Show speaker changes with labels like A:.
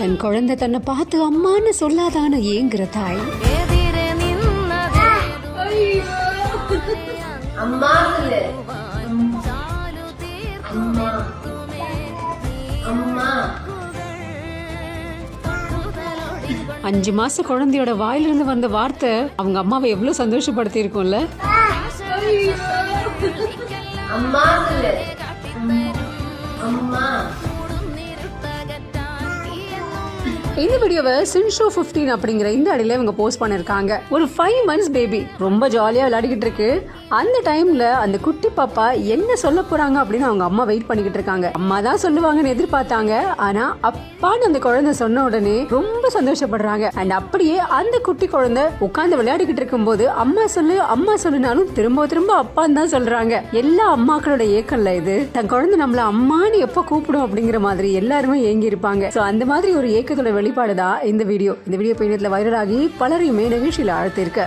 A: தன் குழந்தை தன்னை பார்த்து அம்மான்னு சொல்லாதான ஏங்குற தாய்.
B: அம்மா அம்மா அம்மா
A: 5 மாச குழந்தையோட வாயிலிருந்து வந்த வார்த்தை அவங்க அம்மாவை எவ்வளவு சந்தோஷப்படுத்தி இருக்கும்ல.
B: அம்மா அம்மா.
A: இந்த வீடியோவை சின்ஷோ 15 அப்படிங்கிற இந்த அடியில இவங்க போஸ்ட் பண்ணிருக்காங்க. ஒரு 5 months பேபி ரொம்ப ஜாலியா விளையாடிக்கிட்டு இருக்கு. அந்த டைம்ல அந்த குட்டி பாப்பா என்ன சொல்ல போறாங்க அப்படின்னு அவங்க அம்மா வெயிட் பண்ணிக்கிட்டு இருக்காங்க. அம்மா தான் சொல்லுவாங்கன்னு எதிர்பார்த்தாங்க. ஆனா அப்பான்னு அந்த குழந்தை சொன்ன உடனே ரொம்ப சந்தோஷப்படுறாங்க. அண்ட் அப்படியே அந்த குட்டி குழந்தை உட்கார்ந்து விளையாடிக்கிட்டு இருக்கும் போது அம்மா சொல்லுனாலும் திரும்ப திரும்ப அப்பான்னு தான் சொல்றாங்க. எல்லா அம்மாக்களோட ஏக்கல்ல இது. தன் குழந்தை நம்மள அம்மான்னு எப்ப கூப்பிடும் அப்படிங்கிற மாதிரி எல்லாருமே ஏங்கி இருப்பாங்க. சோ அந்த மாதிரி ஒரு ஏக்கத்தோட வெளிப்பாடுதான் இந்த வீடியோ. இந்த வீடியோ பயணத்துல வைரலாகி பலரையுமே நிகழ்ச்சியில ஆழ்த்திருக்க.